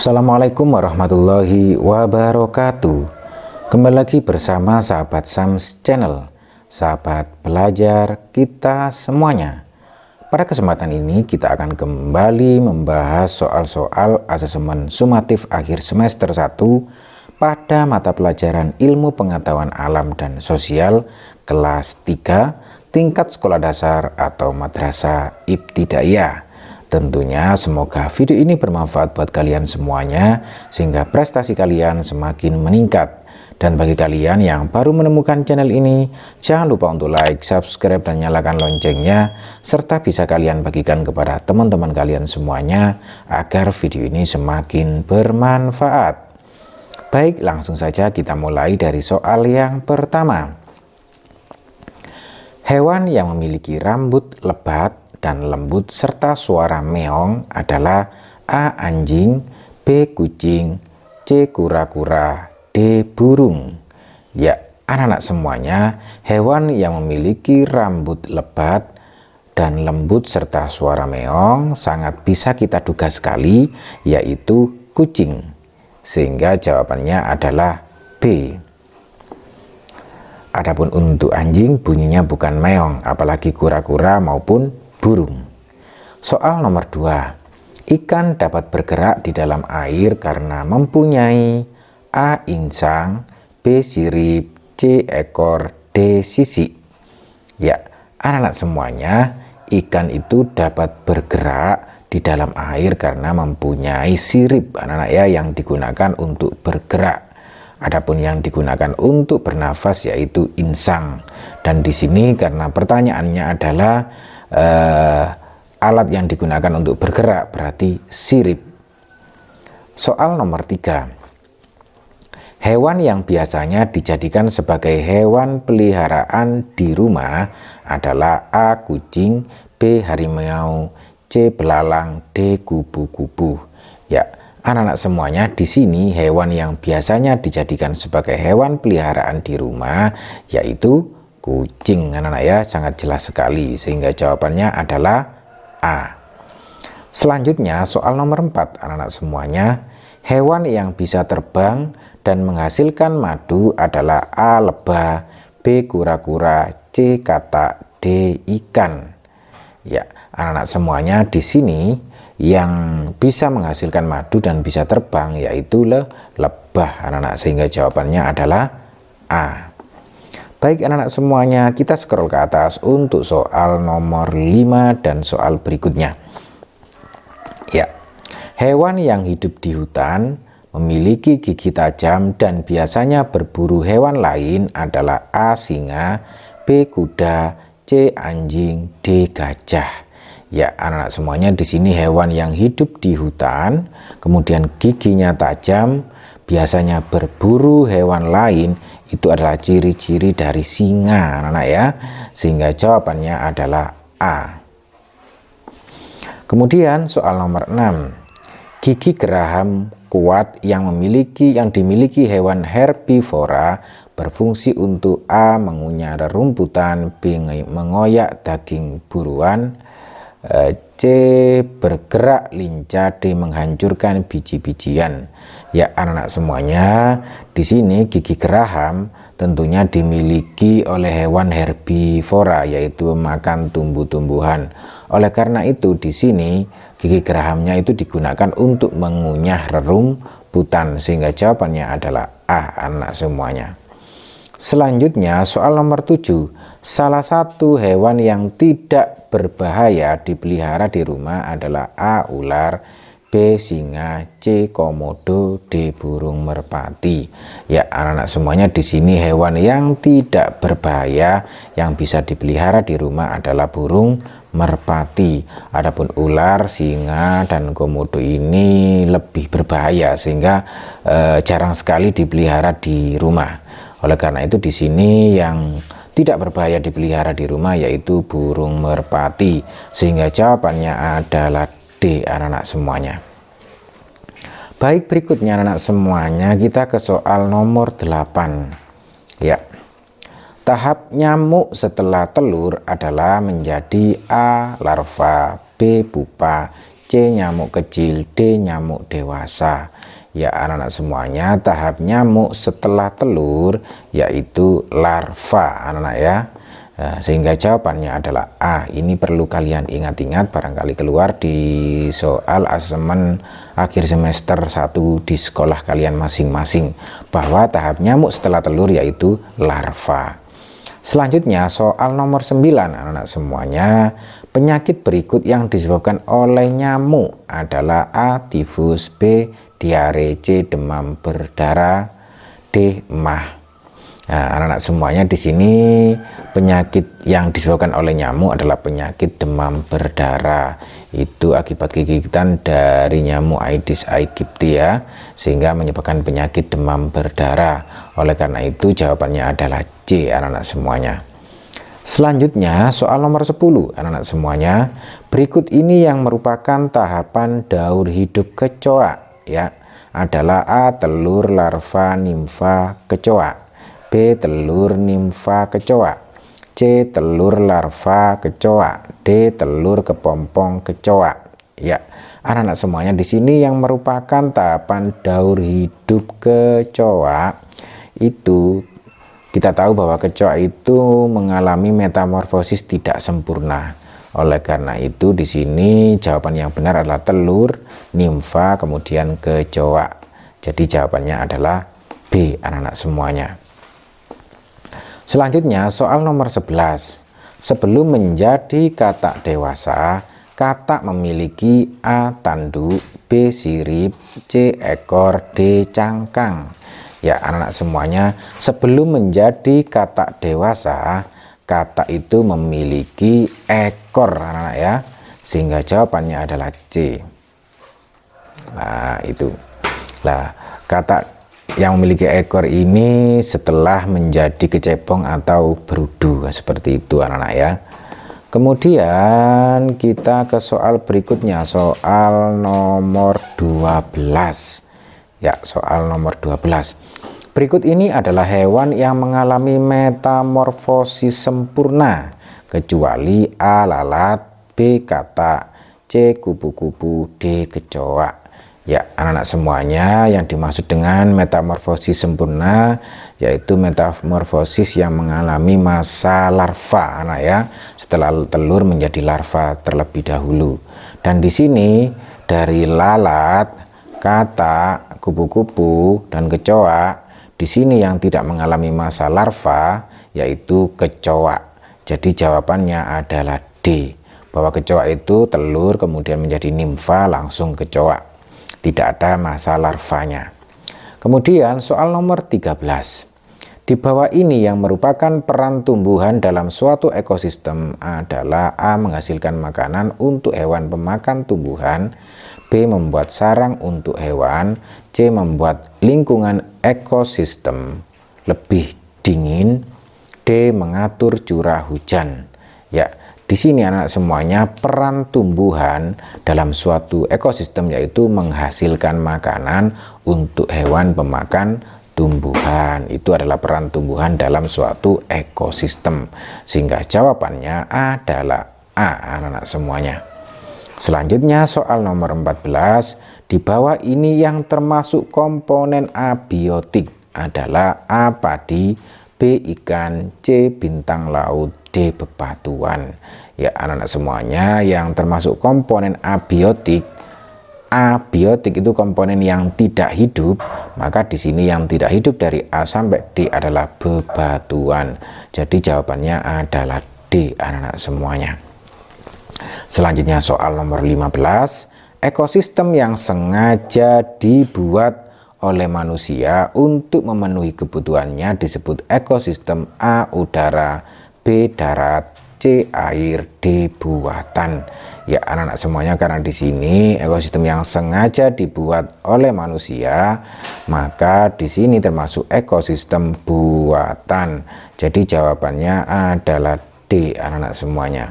Assalamualaikum warahmatullahi wabarakatuh. Kembali lagi bersama sahabat Sams Channel, sahabat belajar kita semuanya. Pada kesempatan ini kita akan kembali membahas soal-soal asesmen sumatif akhir semester 1 pada mata pelajaran Ilmu Pengetahuan Alam dan Sosial kelas 3 tingkat sekolah dasar atau madrasah ibtidaiyah. Tentunya semoga video ini bermanfaat buat kalian semuanya sehingga prestasi kalian semakin meningkat. Dan bagi kalian yang baru menemukan channel ini, jangan lupa untuk like, subscribe, dan nyalakan loncengnya, serta bisa kalian bagikan kepada teman-teman kalian semuanya agar video ini semakin bermanfaat. Baik, langsung saja kita mulai dari soal yang pertama. Hewan yang memiliki rambut lebat dan lembut serta suara meong adalah A. Anjing, B. Kucing, C. Kura-kura, D. Burung. Ya, anak-anak semuanya, hewan yang memiliki rambut lebat dan lembut serta suara meong sangat bisa kita duga sekali, yaitu kucing. Sehingga jawabannya adalah B. Adapun untuk anjing bunyinya bukan meong, apalagi kura-kura maupun burung. Soal nomor 2. Ikan dapat bergerak di dalam air karena mempunyai A. Insang, B. Sirip, C. Ekor, D. Sisik. Ya, anak-anak semuanya, ikan itu dapat bergerak di dalam air karena mempunyai sirip, anak-anak ya, yang digunakan untuk bergerak. Adapun yang digunakan untuk bernafas yaitu insang. Dan di sini karena pertanyaannya adalah alat yang digunakan untuk bergerak berarti sirip. Soal nomor 3. Hewan yang biasanya dijadikan sebagai hewan peliharaan di rumah adalah A. Kucing, B. Harimau, C. Belalang, D. Kupu-kupu. Ya, anak-anak semuanya, di sini hewan yang biasanya dijadikan sebagai hewan peliharaan di rumah yaitu kucing, anak-anak ya, sangat jelas sekali, sehingga jawabannya adalah A. Selanjutnya soal nomor 4, anak-anak semuanya, hewan yang bisa terbang dan menghasilkan madu adalah A. Lebah, B. Kura-kura, C. Katak, D. Ikan. Ya, anak-anak semuanya, di sini yang bisa menghasilkan madu dan bisa terbang yaitu lebah, anak-anak, sehingga jawabannya adalah A. Baik anak-anak semuanya, kita scroll ke atas untuk soal nomor 5 dan soal berikutnya. Ya, hewan yang hidup di hutan memiliki gigi tajam dan biasanya berburu hewan lain adalah A. Singa, B. Kuda, C. Anjing, D. Gajah. Ya, anak-anak semuanya, di sini hewan yang hidup di hutan, kemudian giginya tajam, biasanya berburu hewan lain, itu adalah ciri-ciri dari singa, anak-anak ya, sehingga jawabannya adalah A. Kemudian soal nomor 6. Gigi geraham kuat yang dimiliki hewan herbivora berfungsi untuk A. mengunyah rerumputan, B. mengoyak daging buruan, C. bergerak lincah, D. menghancurkan biji-bijian. Ya, anak-anak semuanya, di sini gigi geraham tentunya dimiliki oleh hewan herbivora, yaitu makan tumbuh-tumbuhan. Oleh karena itu di sini gigi gerahamnya itu digunakan untuk mengunyah rerumputan, sehingga jawabannya adalah A, anak semuanya. Selanjutnya soal nomor 7. Salah satu hewan yang tidak berbahaya dipelihara di rumah adalah A. ular, B. singa, C. komodo, D. burung merpati. Ya, anak-anak semuanya, di sini hewan yang tidak berbahaya yang bisa dipelihara di rumah adalah burung merpati. Adapun ular, singa, dan komodo ini lebih berbahaya sehingga jarang sekali dipelihara di rumah. Oleh karena itu di sini yang tidak berbahaya dipelihara di rumah yaitu burung merpati, sehingga jawabannya adalah D, anak-anak semuanya. Baik, berikutnya anak-anak semuanya, kita ke soal nomor 8. Ya, tahap nyamuk setelah telur adalah menjadi A. larva, B. pupa, C. C. nyamuk kecil, D. nyamuk dewasa. Ya anak-anak semuanya, tahap nyamuk setelah telur yaitu larva anak-anak ya. Sehingga jawabannya adalah A. Ini perlu kalian ingat-ingat, barangkali keluar di soal asesmen akhir semester 1 di sekolah kalian masing-masing, bahwa tahap nyamuk setelah telur yaitu larva. Selanjutnya soal nomor 9 anak-anak semuanya, penyakit berikut yang disebabkan oleh nyamuk adalah A. tifus, B. diare, C. demam berdarah, D. emah. Nah, anak-anak semuanya di sini penyakit yang disebabkan oleh nyamuk adalah penyakit demam berdarah. Itu akibat gigitan dari nyamuk Aedes aegypti ya, sehingga menyebabkan penyakit demam berdarah. Oleh karena itu jawabannya adalah C anak-anak semuanya. Selanjutnya soal nomor 10 anak-anak semuanya, berikut ini yang merupakan tahapan daur hidup kecoa ya, adalah A. telur, larva, nimfa, kecoa, B. telur, nimfa, kecoa, C. telur, larva, kecoa, D. telur, kepompong, kecoa. Ya, anak-anak semuanya di sini yang merupakan tahapan daur hidup kecoa itu kita tahu bahwa kecoa itu mengalami metamorfosis tidak sempurna. Oleh karena itu di sini jawaban yang benar adalah telur, nimfa, kemudian kecoa. Jadi jawabannya adalah B anak-anak semuanya. Selanjutnya soal nomor 11. Sebelum menjadi katak dewasa, katak memiliki A. tanduk, B. sirip, C. ekor, D. cangkang. Ya anak-anak semuanya, sebelum menjadi katak dewasa, katak itu memiliki ekor anak-anak ya, sehingga jawabannya adalah C. Nah itu. Nah katak yang memiliki ekor ini setelah menjadi kecebong atau berudu, seperti itu anak-anak ya. Kemudian kita ke soal berikutnya, soal nomor 12 ya, soal nomor 12. Berikut ini adalah hewan yang mengalami metamorfosis sempurna kecuali A. lalat, B. katak, C. kupu-kupu, D. kecoa. Ya anak-anak semuanya, yang dimaksud dengan metamorfosis sempurna yaitu metamorfosis yang mengalami masa larva anak ya, setelah telur menjadi larva terlebih dahulu. Dan di sini dari lalat, katak, kupu-kupu, dan kecoa, di sini yang tidak mengalami masa larva yaitu kecoa. Jadi jawabannya adalah D, bahwa kecoa itu telur kemudian menjadi nimfa langsung kecoa, tidak ada masa larvanya. Kemudian soal nomor 13. Di bawah ini yang merupakan peran tumbuhan dalam suatu ekosistem adalah A. menghasilkan makanan untuk hewan pemakan tumbuhan, B. membuat sarang untuk hewan, C. membuat lingkungan ekosistem lebih dingin, D. mengatur curah hujan. Ya, di sini anak semuanya peran tumbuhan dalam suatu ekosistem yaitu menghasilkan makanan untuk hewan pemakan tumbuhan. Itu adalah peran tumbuhan dalam suatu ekosistem. Sehingga jawabannya adalah A anak-anak semuanya. Selanjutnya soal nomor 14. Di bawah ini yang termasuk komponen abiotik adalah A. padi, B. ikan, C. bintang laut, D. bebatuan. Ya anak-anak semuanya, yang termasuk komponen abiotik, abiotik itu komponen yang tidak hidup, maka di sini yang tidak hidup dari A sampai D adalah bebatuan. Jadi jawabannya adalah D anak-anak semuanya. Selanjutnya soal nomor 15. Ekosistem yang sengaja dibuat oleh manusia untuk memenuhi kebutuhannya disebut ekosistem A. udara, B. darat, C. air, D. buatan. Ya anak-anak semuanya, karena di sini ekosistem yang sengaja dibuat oleh manusia, maka di sini termasuk ekosistem buatan. Jadi jawabannya adalah D anak-anak semuanya.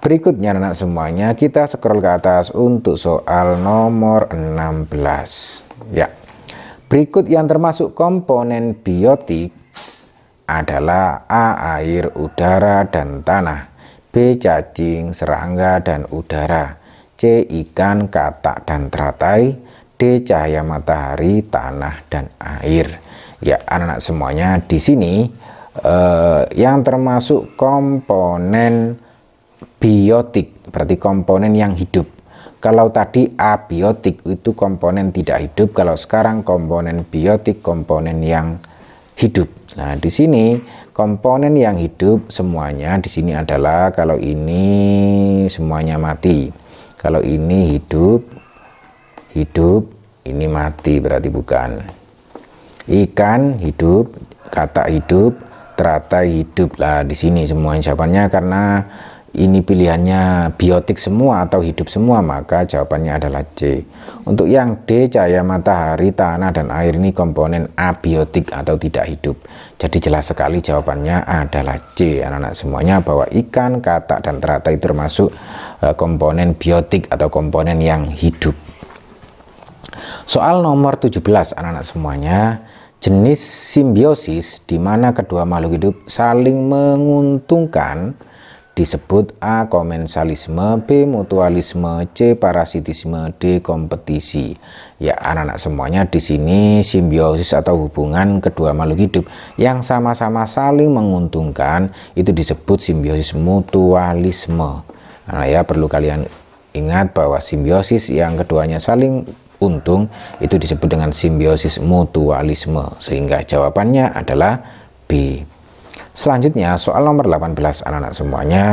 Berikutnya anak-anak semuanya, kita scroll ke atas untuk soal nomor 16. Ya. Berikut yang termasuk komponen biotik adalah A. air, udara, dan tanah, B. cacing, serangga, dan udara, C. Ikan, katak, dan teratai. D. Cahaya matahari, tanah, dan air. Ya, anak-anak semuanya, di sini yang termasuk komponen biotik, berarti komponen yang hidup. Kalau tadi abiotik itu komponen tidak hidup, kalau sekarang komponen biotik komponen yang hidup. Nah, di sini komponen yang hidup semuanya di sini adalah, kalau ini semuanya mati. Kalau ini hidup, ini mati, berarti bukan. Ikan hidup, katak hidup, teratai hidup. Lah di sini semuanya jawabannya, karena ini pilihannya biotik semua atau hidup semua, maka jawabannya adalah C. Untuk yang D, cahaya matahari, tanah, dan air, ini komponen abiotik atau tidak hidup. Jadi jelas sekali jawabannya adalah C, anak-anak semuanya, bahwa ikan, katak, dan teratai termasuk komponen biotik atau komponen yang hidup. Soal nomor 17, anak-anak semuanya, jenis simbiosis di mana kedua makhluk hidup saling menguntungkan disebut A. Komensalisme, B. Mutualisme, C. Parasitisme, D. Kompetisi. Ya, anak-anak semuanya, di sini simbiosis atau hubungan kedua makhluk hidup yang sama-sama saling menguntungkan itu disebut simbiosis mutualisme. Nah, ya, perlu kalian ingat bahwa simbiosis yang keduanya saling untung itu disebut dengan simbiosis mutualisme, sehingga jawabannya adalah B. Selanjutnya soal nomor 18, anak-anak semuanya,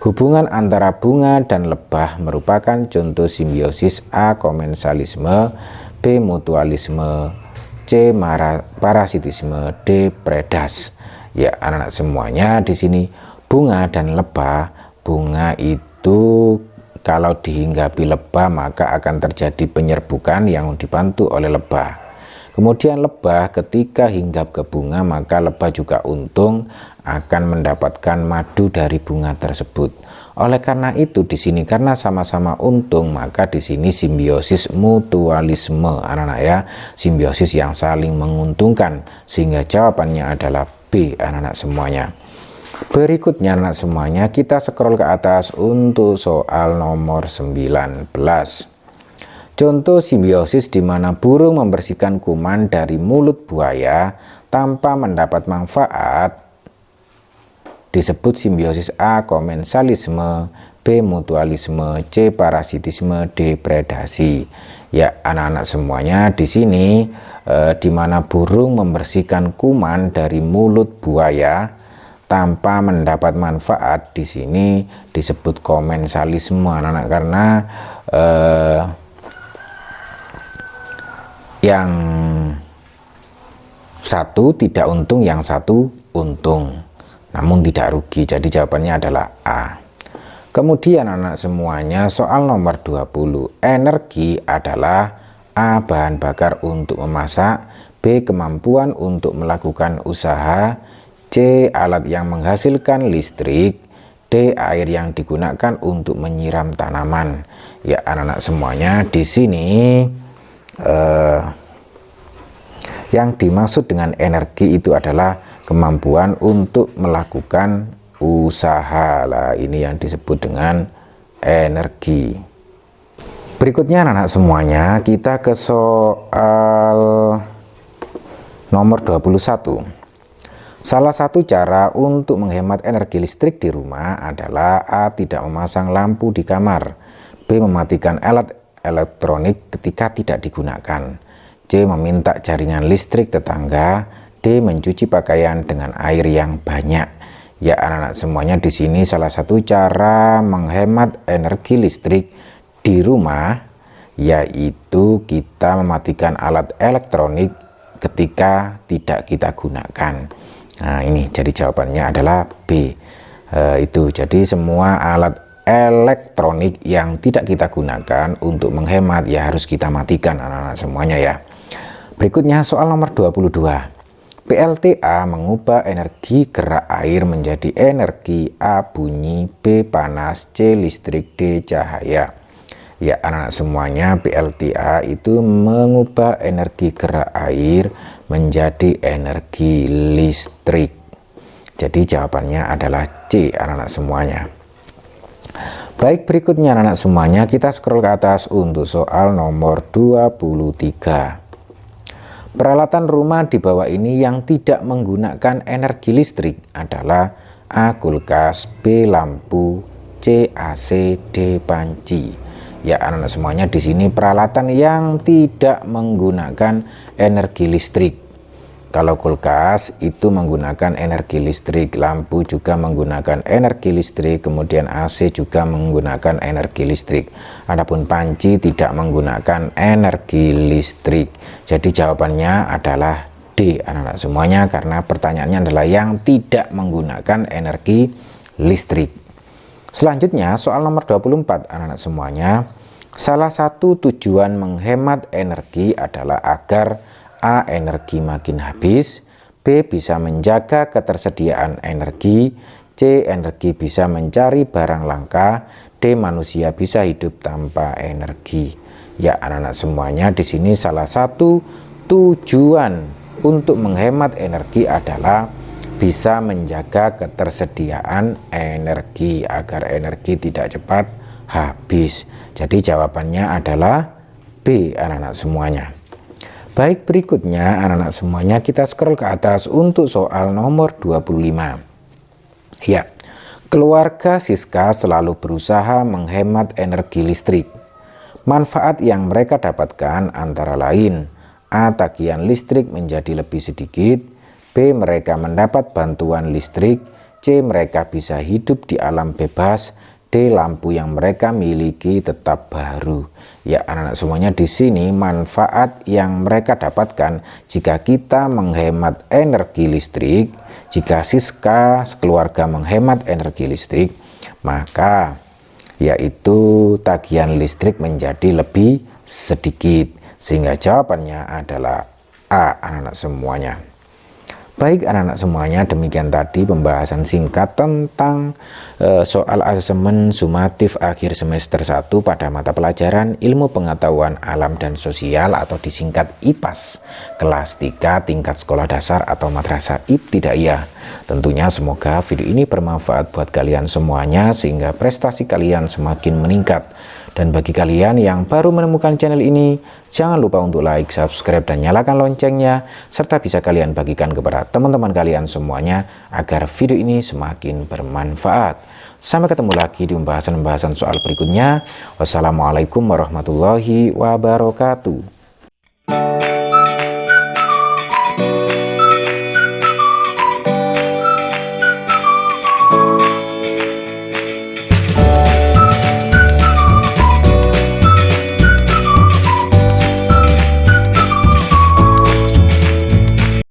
hubungan antara bunga dan lebah merupakan contoh simbiosis. A. Komensalisme, B. Mutualisme, C. Parasitisme, D. Predas. Ya, anak-anak semuanya, di sini bunga dan lebah. Bunga itu kalau dihinggapi lebah maka akan terjadi penyerbukan yang dibantu oleh lebah. Kemudian lebah ketika hinggap ke bunga maka lebah juga untung akan mendapatkan madu dari bunga tersebut. Oleh karena itu di sini karena sama-sama untung maka di sini simbiosis mutualisme, anak-anak ya, simbiosis yang saling menguntungkan, sehingga jawabannya adalah B, anak-anak semuanya. Berikutnya anak semuanya, kita scroll ke atas untuk soal nomor 19. Contoh simbiosis di mana burung membersihkan kuman dari mulut buaya tanpa mendapat manfaat disebut simbiosis. A. Komensalisme, B. Mutualisme, C. Parasitisme, D. Predasi. Ya, anak-anak semuanya, di sini di mana burung membersihkan kuman dari mulut buaya tanpa mendapat manfaat, di sini disebut komensalisme, anak-anak, karena yang satu tidak untung, yang satu untung namun tidak rugi, jadi jawabannya adalah A. Kemudian anak semuanya, soal nomor 20, energi adalah A. Bahan bakar untuk memasak, B. Kemampuan untuk melakukan usaha, C. Alat yang menghasilkan listrik, D. Air yang digunakan untuk menyiram tanaman. Ya, anak-anak semuanya, di sini yang dimaksud dengan energi itu adalah kemampuan untuk melakukan usaha. Lah, ini yang disebut dengan energi. Berikutnya anak-anak semuanya, kita ke soal nomor 21. Salah satu cara untuk menghemat energi listrik di rumah adalah A. Tidak memasang lampu di kamar, B. Mematikan alat elektronik ketika tidak digunakan, C. Meminta jaringan listrik tetangga, D. Mencuci pakaian dengan air yang banyak. Ya, anak-anak semuanya, di sini salah satu cara menghemat energi listrik di rumah yaitu kita mematikan alat elektronik ketika tidak kita gunakan. Nah, ini jadi jawabannya adalah B. Itu jadi semua alat elektronik yang tidak kita gunakan untuk menghemat ya harus kita matikan, anak-anak semuanya ya. Berikutnya soal nomor 22. PLTA mengubah energi gerak air menjadi energi. A. Bunyi, B. Panas, C. Listrik, D. Cahaya. Ya, anak-anak semuanya, PLTA itu mengubah energi gerak air menjadi energi listrik. Jadi jawabannya adalah C, anak-anak semuanya. Baik, berikutnya anak-anak semuanya kita scroll ke atas untuk soal nomor 23. Peralatan rumah di bawah ini yang tidak menggunakan energi listrik adalah A. Kulkas, B. Lampu, C. AC, D. Panci. Ya anak-anak semuanya, di sini peralatan yang tidak menggunakan energi listrik. Kalau kulkas itu menggunakan energi listrik, lampu juga menggunakan energi listrik, kemudian AC juga menggunakan energi listrik. Adapun panci tidak menggunakan energi listrik. Jadi jawabannya adalah D anak-anak semuanya, karena pertanyaannya adalah yang tidak menggunakan energi listrik. Selanjutnya soal nomor 24 anak-anak semuanya. Salah satu tujuan menghemat energi adalah agar A. Energi makin habis, B. Bisa menjaga ketersediaan energi, C. Energi bisa mencari barang langka, D. Manusia bisa hidup tanpa energi. Ya anak-anak semuanya, di sini salah satu tujuan untuk menghemat energi adalah bisa menjaga ketersediaan energi agar energi tidak cepat habis. Jadi jawabannya adalah B anak-anak semuanya. Baik, berikutnya anak-anak semuanya kita scroll ke atas untuk soal nomor 25. Ya, keluarga Siska selalu berusaha menghemat energi listrik. Manfaat yang mereka dapatkan antara lain: A. Tagihan listrik menjadi lebih sedikit, B. Mereka mendapat bantuan listrik, C. Mereka bisa hidup di alam bebas, D. Lampu yang mereka miliki tetap baru. Ya anak-anak semuanya, di sini manfaat yang mereka dapatkan jika kita menghemat energi listrik, jika Siska sekeluarga menghemat energi listrik, maka yaitu tagihan listrik menjadi lebih sedikit, sehingga jawabannya adalah A anak-anak semuanya. Baik anak-anak semuanya, demikian tadi pembahasan singkat tentang soal asesmen sumatif akhir semester 1 pada mata pelajaran Ilmu Pengetahuan Alam dan Sosial atau disingkat IPAS kelas 3 tingkat sekolah dasar atau madrasah ibtidaiyah. Tentunya semoga video ini bermanfaat buat kalian semuanya sehingga prestasi kalian semakin meningkat. Dan bagi kalian yang baru menemukan channel ini, jangan lupa untuk like, subscribe, dan nyalakan loncengnya, serta bisa kalian bagikan kepada teman-teman kalian semuanya agar video ini semakin bermanfaat. Sampai ketemu lagi di pembahasan-pembahasan soal berikutnya. Wassalamualaikum warahmatullahi wabarakatuh.